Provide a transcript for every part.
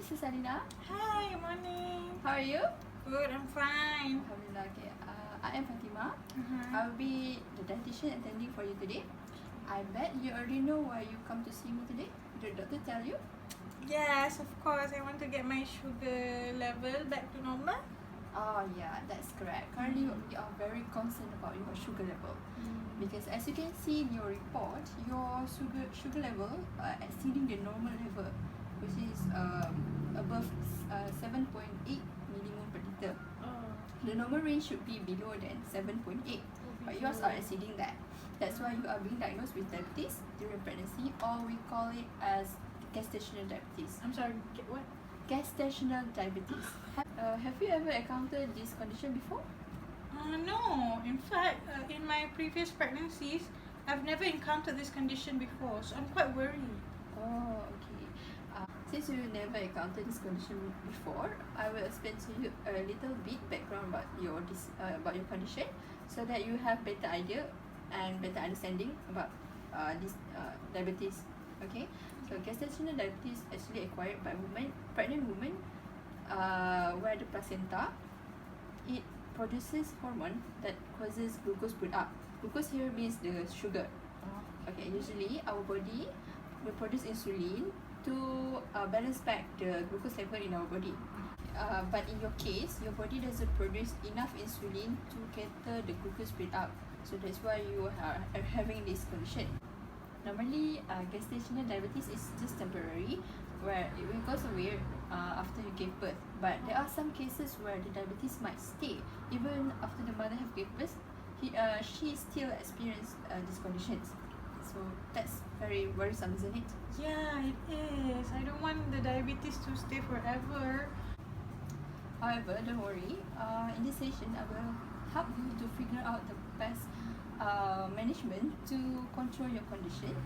Mrs. Alina. Hi, good morning. How are you? Good, I'm fine. Alhamdulillah. Okay. I am Fatima. Uh-huh. I'll be the dietitian attending for you today. I bet you already know why you come to see me today. Did the doctor tell you? Yes, of course. I want to get my sugar level back to normal. Oh yeah, that's correct. Currently, we are very concerned about your sugar level because as you can see in your report, your sugar level exceeding the normal level, which is above 7.8 millimole per liter. Oh. The normal range should be below than 7.8, but yours are exceeding that. That's why you are being diagnosed with diabetes during pregnancy, or we call it as gestational diabetes. I'm sorry, what? Gestational diabetes. Have you ever encountered this condition before? No. In fact, in my previous pregnancies, I've never encountered this condition before, so I'm quite worried. Oh, okay. Since you never encountered this condition before, I will explain to you a little bit background about your condition, so that you have better idea and better understanding about this diabetes. Okay. So gestational diabetes actually acquired by pregnant women, where the placenta it produces hormone that causes glucose put up. Glucose here means the sugar. Okay, usually our body will produce insulin to balance back the glucose level in our body. But in your case, your body doesn't produce enough insulin to cater the glucose build up. So that's why you are having this condition. Normally, gestational diabetes is just temporary, where it will go away after you give birth. But there are some cases where the diabetes might stay even after the mother have gave birth. She still experience these conditions. So that's very worrisome, isn't it? Yeah, it is. I don't want the diabetes to stay forever. However, don't worry. In this session, I will help you to figure out the best management to control your condition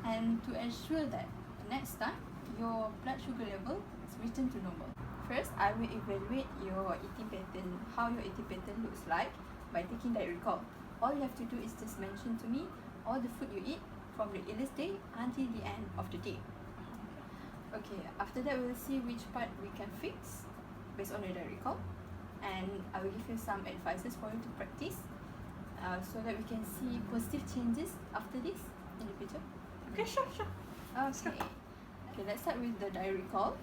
and to ensure that next time your blood sugar level is returned to normal. First, I will evaluate your eating pattern, how your eating pattern looks like by taking diet recall. All you have to do is just mention to me all the food you eat from the earliest day until the end of the day. Okay, after that we'll see which part we can fix based on your diet recall, and I will give you some advices for you to practice so that we can see positive changes after this in the future. Okay, sure. Okay, let's start with the diet recall.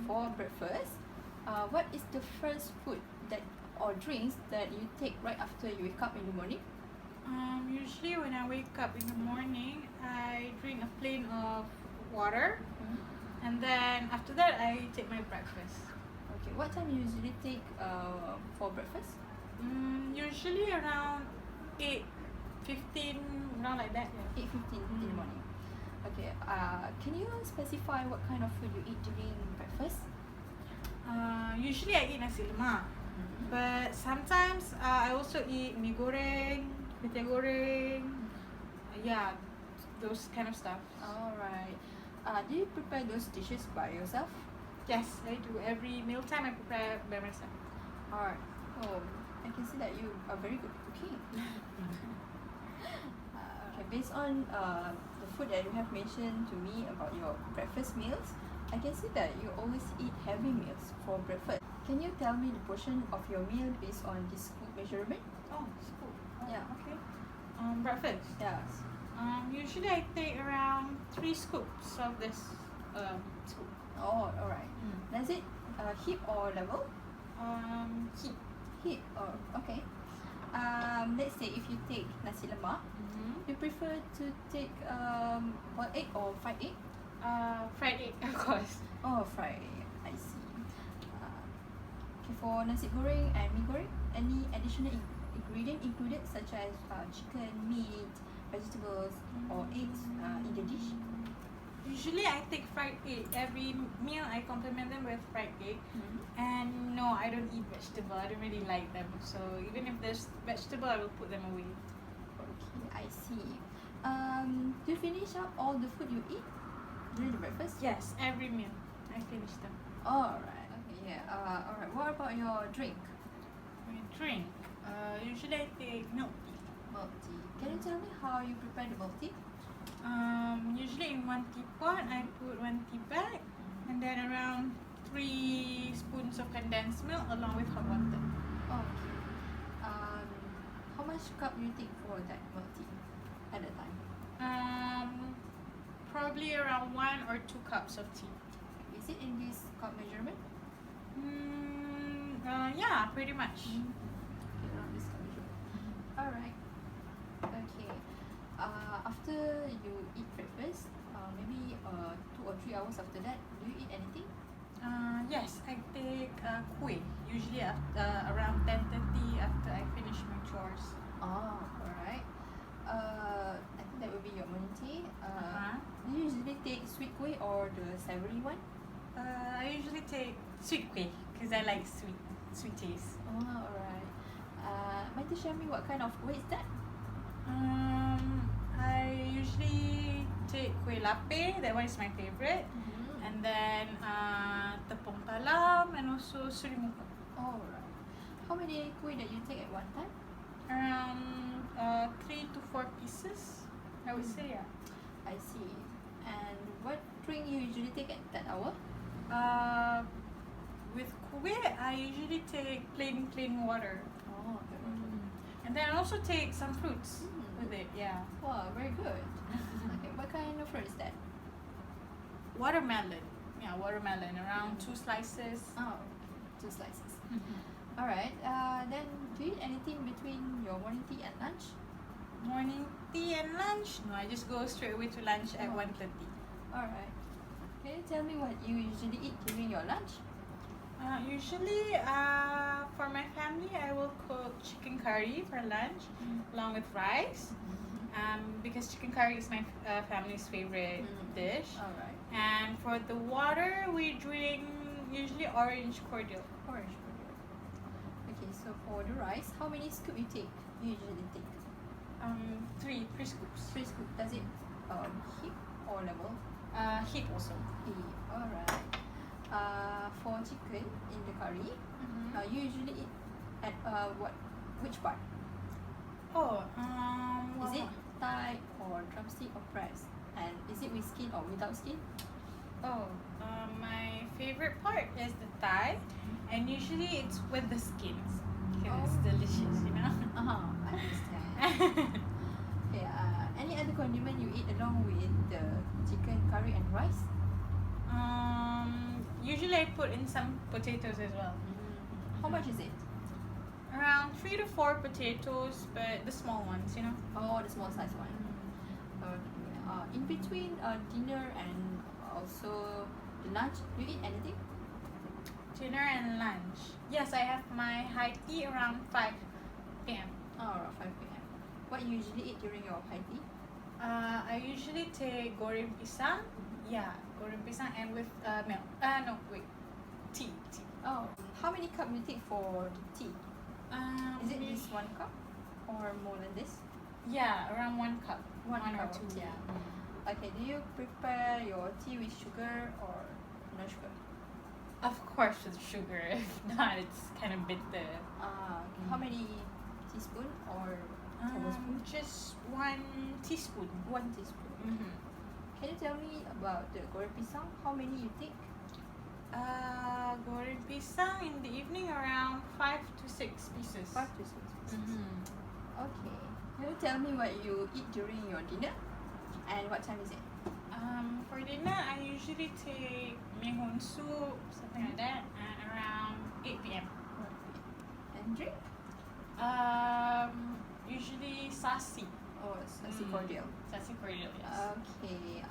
For breakfast, what is the first food that or drinks that you take right after you wake up in the morning? Usually when I wake up in the morning, I drink a plain of water, and then after that I take my breakfast. Okay, what time you usually take for breakfast? Usually around 8:15, around like that. 8:15 in the morning. Okay, can you specify what kind of food you eat during breakfast? Usually I eat nasi lemak, but sometimes I also eat mee goreng, kuih goreng, yeah, those kind of stuff. Alright. Do you prepare those dishes by yourself? Yes, I do. Every mealtime I prepare by myself. Alright. Oh, I can see that you are very good at cooking. Okay, based on the food that you have mentioned to me about your breakfast meals, I can see that you always eat heavy meals for breakfast. Can you tell me the portion of your meal based on this food measurement? Oh, scoop. Yeah. Okay. Breakfast. Yes. Usually I take around 3 scoops of this scoop. Oh, alright. Does it heap or level? Heat. Heap. Oh, okay. Let's say if you take nasi lemak, you prefer to take boiled egg or fried egg? Fried egg, of course. Oh, fried egg. I see. Okay, for nasi goreng and mee goreng, any additional ingredient included such as chicken, meat, vegetables, or eggs in the dish? Usually I take fried egg. Every meal I complement them with fried egg. And no, I don't eat vegetable. I don't really like them. So even if there's vegetable, I will put them away. Okay, I see. Do you finish up all the food you eat during the breakfast? Yes, every meal I finish them. Alright. Okay, yeah. Alright. What about your drink? My drink. Usually I take milk tea. Milk tea. Can you tell me how you prepare the milk tea? Usually in one teapot, I put 1 tea bag, and then around 3 spoons of condensed milk along with hot water. Okay. How much cup you take for that milk tea at a time? Probably around 1 or 2 cups of tea. Is it in this cup measurement? Yeah, pretty much. Okay, around this cup measurement. Alright. Okay. After you eat breakfast, maybe 2 or 3 hours after that, do you eat anything? Yes, I take kueh, usually around 10:30 after I finish my chores. Oh, alright. I think that will be your morning tea. Uh-huh. Do you usually take sweet kueh or the savory one? I usually take sweet kueh because I like sweet taste. Oh, alright. Mind to share me what kind of kueh is that? I usually take kueh lapis, that one is my favorite. And then tepung talam and also suri muka. Alright. How many kueh that you take at one time? Around 3 to 4 pieces, I would say, yeah. I see. And what drink you usually take at that hour? With kueh, I usually take plain water. Oh, okay. And then I also take some fruits with it, yeah. Wow, very good. Okay, what kind of fruit is that? Watermelon. Yeah, watermelon. Around 2 slices. Oh, 2 slices. Alright, then do you eat anything between your morning tea and lunch? Morning tea and lunch? No, I just go straight away to lunch at 1:30. Alright. Can you tell me what you usually eat during your lunch? Usually, for my family, I will cook chicken curry for lunch along with rice. Because chicken curry is my family's favorite dish. Alright. And for the water, we drink usually orange cordial. Orange cordial. Okay, so for the rice, how many scoops you take? You usually take? 3 scoops. 3 scoops. Does it heat or level? Heat also. Heat. Alright. For chicken in the curry, you usually eat at which part? Is it thigh or drumstick or breast? And is it with skin or without skin? My favorite part is the thigh, and usually it's with the skins because it's delicious, you know. I understand. Okay. Any other condiment you eat along with the chicken curry and rice? Usually I put in some potatoes as well. How much is it? Around 3 to 4 potatoes, but the small ones, you know. Oh, the small size one. Okay. In between dinner and also the lunch, do you eat anything? Dinner and lunch. Yes, I have my high tea around 5 p.m. Oh, around 5 p.m. What you usually eat during your high tea? I usually take goreng pisang. Yeah, goreng pisang and with milk. Tea. Oh, how many cups you take for the tea? Is it just 1 cup or more than this? Yeah, around 1 cup. 1 or cup 2, of tea. yeah. Okay, do you prepare your tea with sugar or no sugar? Of course with sugar. If not, it's kind of bitter. Okay. How many teaspoon or tablespoon? Just 1 teaspoon. 1 teaspoon. Can you tell me about the goreng pisang? How many you take? Goreng pisang in the evening around 5 to 6 pieces. 5 to 6 pieces. Okay. Can you tell me what you eat during your dinner? And what time is it? For dinner, I usually take mihun soup, something like that, around 8 p.m. And drink? Usually sasi. Oh, nasi cordial. Sasi cordial, yes. Okay.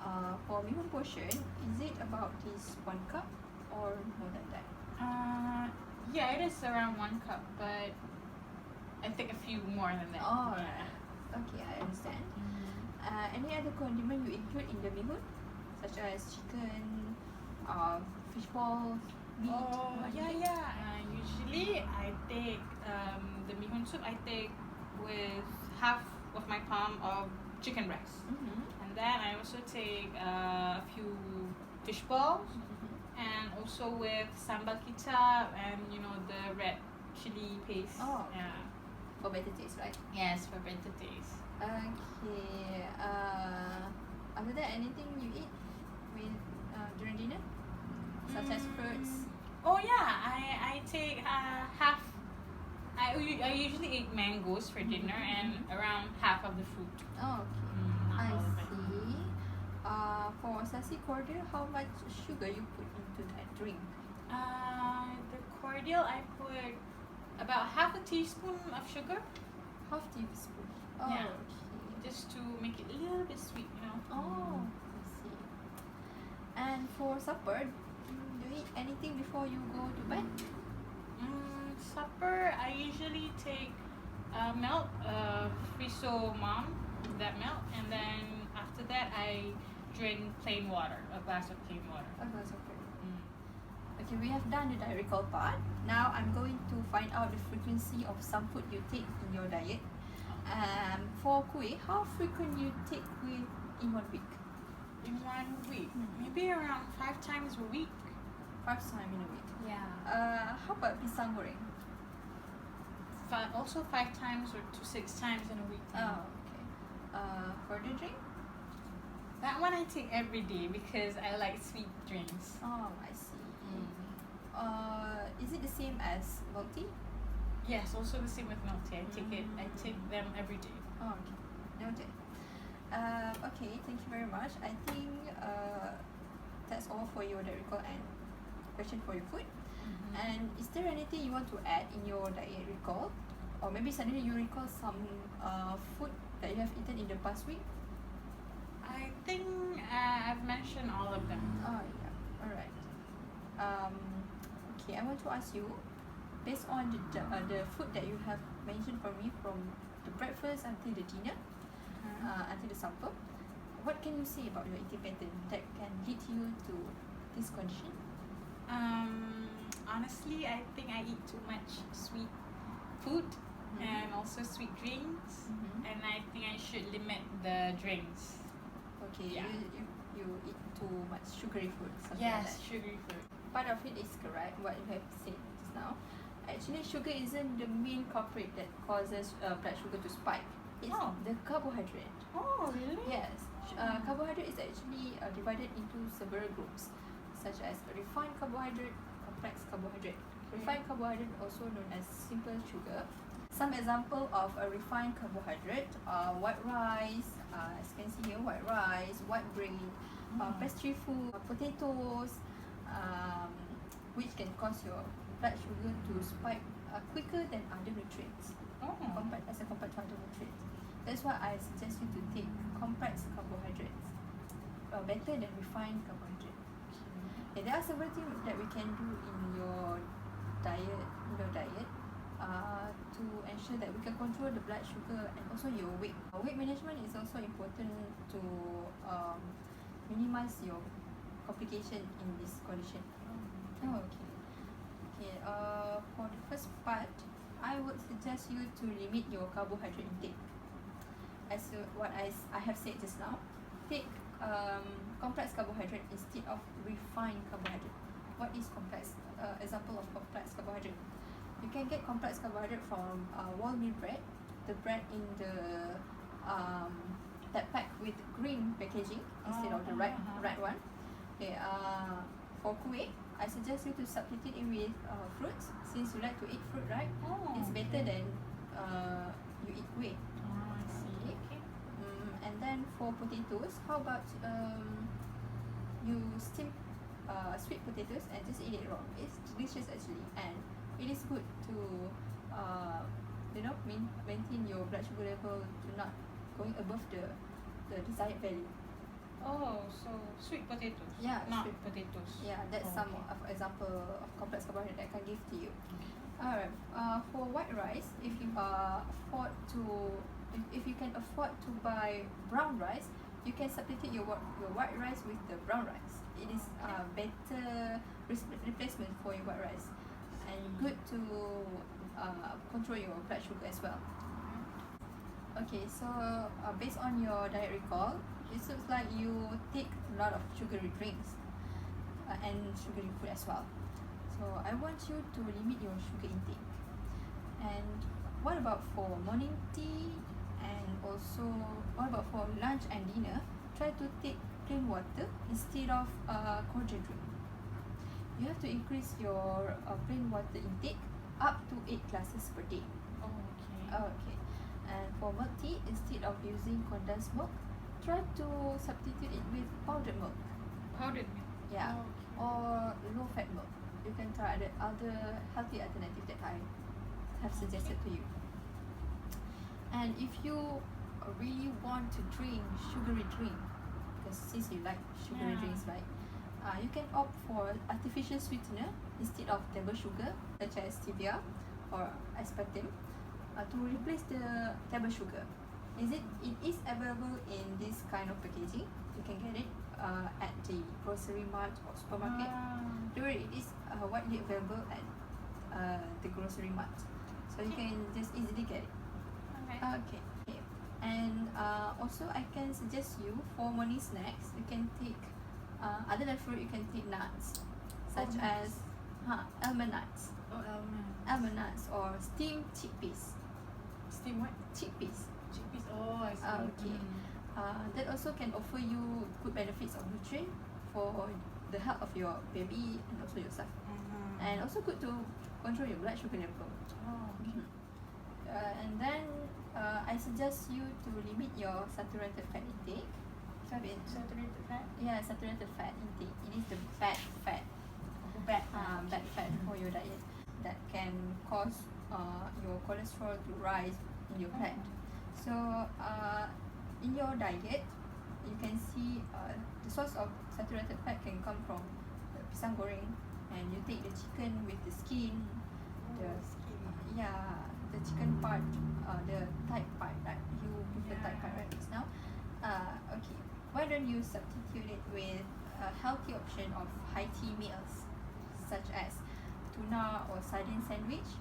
For mihun portion, is it about this 1 cup or more than that? Yeah, it is around 1 cup, but I think a few more than that. Oh, yeah. Okay, I understand. Any other condiment you include in the mihun, such as chicken, fish balls, meat? Usually I take the mihun soup. I take with half of my palm of chicken breast, and then I also take a few fish balls, and also with sambal kicap and the red chili paste. Oh, yeah. For better taste, right? Yes, for better taste. Okay. Other than anything you eat with during dinner? such as fruits? Oh yeah, I take half. I usually eat mangoes for dinner and around half of the fruit. Oh, okay. Not I all of it. see. For sasi cordial, how much sugar you put into that drink? The cordial I put about half a teaspoon of sugar. Half teaspoon. Oh, Yeah. okay. Just to make it a little bit sweet, you know. Oh, I see. And for supper, do you eat anything before you go to bed? Supper, I usually take milk, Friso mom, that milk, and then after that I drink plain water, a glass of plain water. Oh, that's okay. Okay, we have done the diet recall part. Now I'm going to find out the frequency of some food you take in your diet. For kuih, how frequent you take kuih in 1 week? In 1 week, maybe around 5 times a week. 5 times in a week. Yeah. How about pisang goreng? Also 5 times or to 6 times in a week. Oh, okay. For the drink? That one I take every day because I like sweet drinks. Oh, I see. Is it the same as milk tea? Yes, also the same with milk tea. I take them every day. Oh, okay. Noted. Okay, thank you very much. I think that's all for your diet recall and question for your food. And is there anything you want to add in your diet recall? Or maybe suddenly you recall some food that you have eaten in the past week? I think I've mentioned all of them. Oh, yeah. Alright. Okay, I want to ask you, based on the food that you have mentioned for me from the breakfast until the dinner, until the supper, what can you say about your eating pattern that can lead you to this condition? Honestly, I think I eat too much sweet food and also sweet drinks, and I think I should limit the drinks. Okay, Yeah. you eat too much sugary food, something like that. Sugary food. Part of it is correct, what you have said just now. Actually, sugar isn't the main culprit that causes blood sugar to spike. It's the carbohydrate. Oh, really? Yes. Carbohydrate is actually divided into several groups, such as refined carbohydrate, complex carbohydrate. Refined carbohydrate, also known as simple sugar. Some example of a refined carbohydrate are white rice, as you can see here, white rice, white bread, pastry food, potatoes, which can cause your blood sugar to spike quicker than other nutrients, compared to other nutrients. That's why I suggest you to take complex carbohydrates, better than refined carbohydrate. Okay, there are several things that we can do in your diet, to ensure that we can control the blood sugar and also your weight. Weight management is also important to minimize your complication in this condition. Oh, okay. Okay. For the first part, I would suggest you to limit your carbohydrate intake. As what I have said just now, take complex carbohydrate instead of refined carbohydrate. What is complex? Example of complex carbohydrate. You can get complex carbohydrate from wholemeal bread, the bread in the that pack with green packaging instead of the red one. Okay. For kuih, I suggest you to substitute it with fruits, since you like to eat fruit, right? It's better than you eat kuih. I see. Okay. And then for potatoes, how about you steam sweet potatoes and just eat it raw? It's delicious actually, and it is good to maintain your blood sugar level to not going above the desired value. Oh, so sweet potatoes. Yeah, not sweet potatoes. Yeah, that's some okay. of example of complex carbohydrate that I can give to you. Alright. For white rice, if you can afford to buy brown rice, you can substitute your white rice with the brown rice. It is a better replacement for your white rice, and good to control your blood sugar as well. Okay, so based on your diet recall, it looks like you take a lot of sugary drinks and sugary food as well. So I want you to limit your sugar intake. And what about for morning tea, and also what about for lunch and dinner? Try to take plain water instead of cordial drink. you have to increase your plain water intake up to 8 glasses per day. Oh, okay. Okay. And for milk tea, instead of using condensed milk, try to substitute it with powdered milk. Powdered milk. Yeah. Oh, okay. Or low-fat milk. You can try the other healthy alternative that I have suggested to you. And if you really want to drink sugary drink, because since you like sugary Yeah. drinks, right? You can opt for artificial sweetener instead of table sugar, such as stevia or aspartame, to replace the table sugar. It is available in this kind of packaging. You can get it at the grocery mart or supermarket. It is widely available at the grocery mart, so you can just easily get it. Okay. And also I can suggest you for morning snacks, you can take other than fruit, you can take nuts such as almond nuts. Oh, Almond nuts or steamed chickpeas. Steam what? Chickpeas. Chickpeas. Oh, I see. Okay. That also can offer you good benefits of nutrient for the health of your baby and also yourself. And also good to control your blood sugar level. Oh, okay. And then I suggest you to limit your saturated fat intake. Saturated fat? Yeah, saturated fat intake. It is the bad fat. Bad Bad fat for your diet that can cause your cholesterol to rise in your blood. So in your diet, you can see the source of saturated fat can come from the pisang goreng, and you take the chicken with the skin, the chicken part, the tight part, right? You prefer tight part right just now. Okay. Why don't you substitute it with a healthy option of high tea meals, such as tuna or sardine sandwich,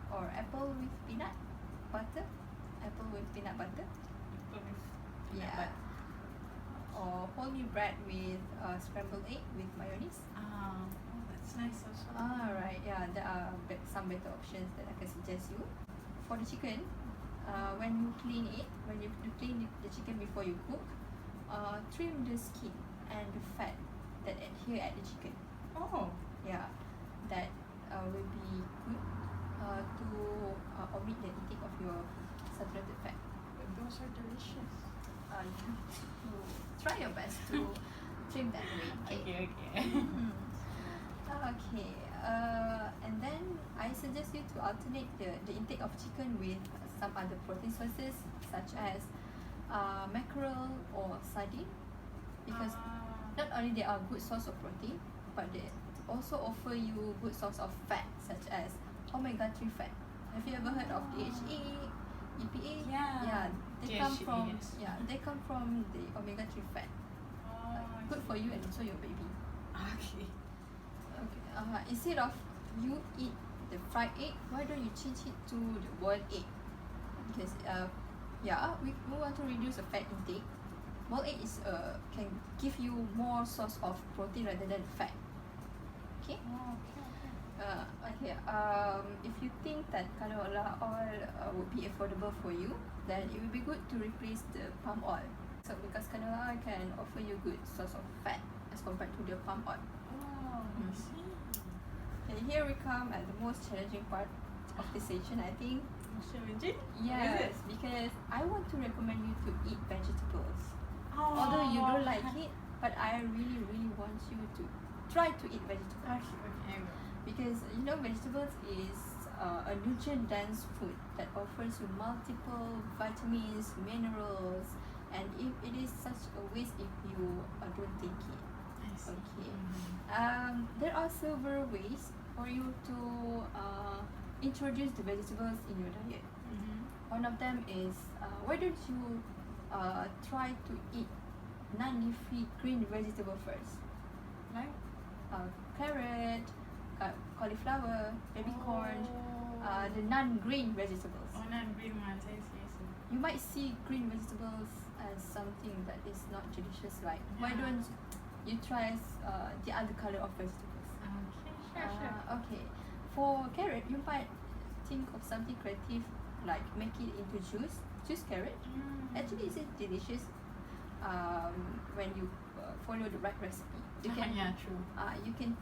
or apple with peanut butter. Yeah. Or whole wheat bread with scrambled egg with mayonnaise. Oh, that's nice also. Alright, yeah, there are some better options that I can suggest you. For the chicken, when you clean the chicken before you cook, trim the skin and the fat that adhere at the chicken. Oh. Yeah, that will be good to omit the intake of your saturated fat. Those are delicious. You have to try your best to trim that way. Okay. Okay. And then I suggest you to alternate the intake of chicken with some other protein sources, such as mackerel or sardine, because not only they are good source of protein, but they also offer you good source of fat, such as omega-3 fat. Have you ever heard of DHA, EPA? Yeah. They DHA, come from yes. they come from the omega-3 fat. Good for you and also your baby. Okay. Okay. Instead of you eat the fried egg, why don't you change it to the boiled egg? Because we want to reduce the fat intake. Boiled egg is can give you more source of protein rather than fat. Okay. Okay. If you think that canola oil would be affordable for you, then it would be good to replace the palm oil. So because canola oil can offer you good source of fat as compared to the palm oil. I see. And here we come at the most challenging part of this session, I think. Challenging? Yes, because I want to recommend you to eat vegetables. Oh. Although you don't like it, but I really, really want you to try to eat vegetables. Okay. Because vegetables is a nutrient-dense food that offers you multiple vitamins, minerals, and if it is such a waste if you don't take it. I see. Okay. There are several ways for you to introduce the vegetables in your diet. One of them is why don't you try to eat non-leafy green vegetable first, Like? carrot, cauliflower, baby corn, the non-green vegetables. Oh, non-green ones. I see. You might see green vegetables as something that is not delicious. Like why Yeah. don't you try the other color of vegetables? Okay, sure. Okay. For carrot, you might think of something creative, like make it into juice carrot. Actually, it's delicious when you follow the right recipe. You can Yeah, true. you can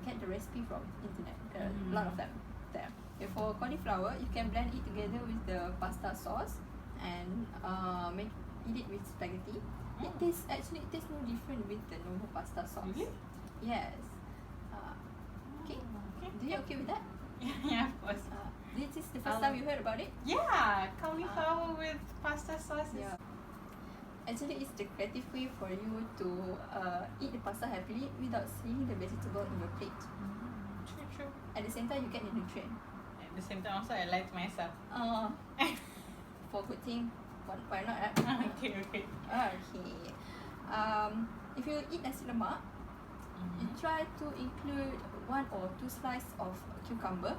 get the recipe from internet. There are a lot of them there. Okay, for cauliflower, you can blend it together with the pasta sauce and eat it with spaghetti. It tastes no different with the normal pasta sauce. Really? Yes. Okay. Do you okay with that? Yeah, of course. This is the first time you heard about it? Yeah, cauliflower with pasta sauce. Yeah. Actually, it's the creative way for you to eat the pasta happily without seeing the vegetable in your plate. True. At the same time, you get the nutrient. At the same time, also I lie to myself. For good thing, why not? Right? Okay. Okay. If you eat nasi lemak, you try to include 1 or 2 slices of cucumber.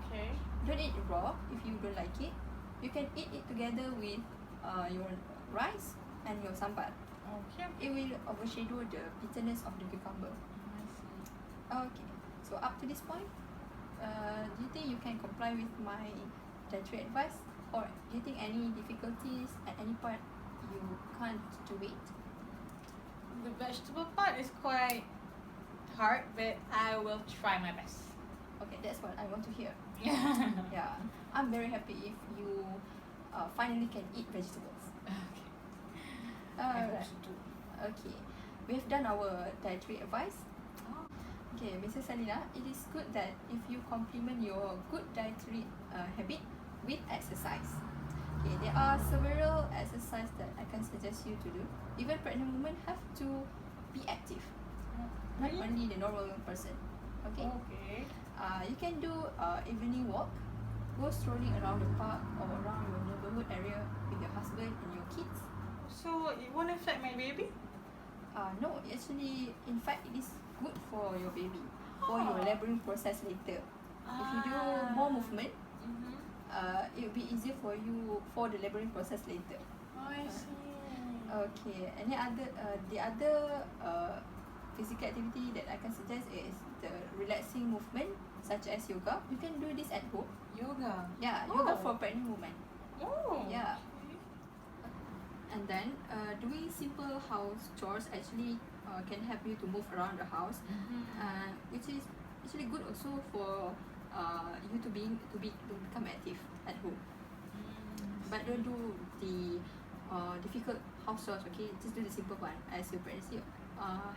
Okay. Don't eat it raw if you don't like it. You can eat it together with your rice and your sambar. Okay. It will overshadow the bitterness of the cucumber. I see. Okay, so up to this point, do you think you can comply with my dietary advice, or do you think any difficulties at any part you can't do it? The vegetable part is quite hard, but I will try my best. Okay, that's what I want to hear. Yeah. Yeah, I'm very happy if you finally can eat vegetables. Okay. I hope Alright. so too. Okay, we have done our dietary advice. Oh. Okay, Mrs. Salina, it is good that if you complement your good dietary habit with exercise. Okay, there are several exercises that I can suggest you to do. Even pregnant women have to be active, not Really? only the normal person. Okay, Okay. you can do evening walk, go strolling around the park or around your neighborhood area with your husband and your kids. So it won't affect my baby? No, actually, in fact, it is good for your baby, for your laboring process later. If you do more movement, it will be easier for you for the laboring process later. I see. Okay, any other the other physical activity that I can suggest is the relaxing movement such as yoga. You can do this at home. Yoga. Yeah, yoga for pregnant women. Oh. Yeah. And then doing simple house chores actually can help you to move around the house, which is actually good also for you to become active at home. But don't do the difficult house chores. Okay, just do the simple one as your pregnancy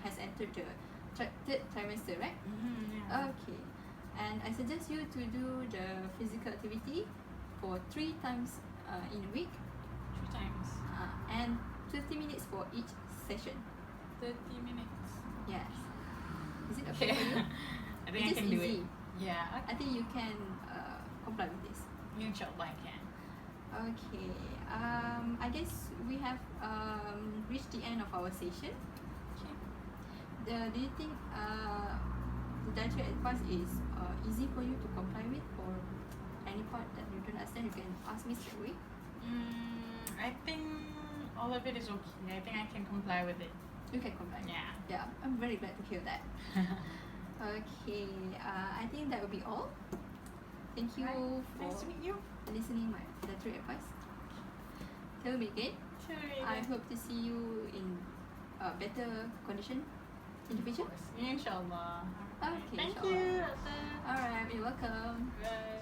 has entered the third trimester, right? Yeah. Okay, and I suggest you to do the physical activity for 3 times in a week. 3 times. And 30 minutes for each session. 30 minutes. Yes. Is it okay for you? I think I It is can do easy. it. Yeah. I think you can comply with this. Inshallah I can. Okay. I guess we have reached the end of our session. Okay. Do you think the dietary advice is easy for you to comply with, or any part that you don't understand, you can ask me straight away? I think all of it is okay. I think I can comply with it. You can comply. Yeah. Yeah, I'm very glad to hear that. Okay, I think that will be all. Thank you for Nice to meet you. listening my dietary advice. Tell me again. Sure. I hope to see you in a better condition in the future. Inshallah. Okay, Thank inshallah. you. Alright, you're welcome. Bye.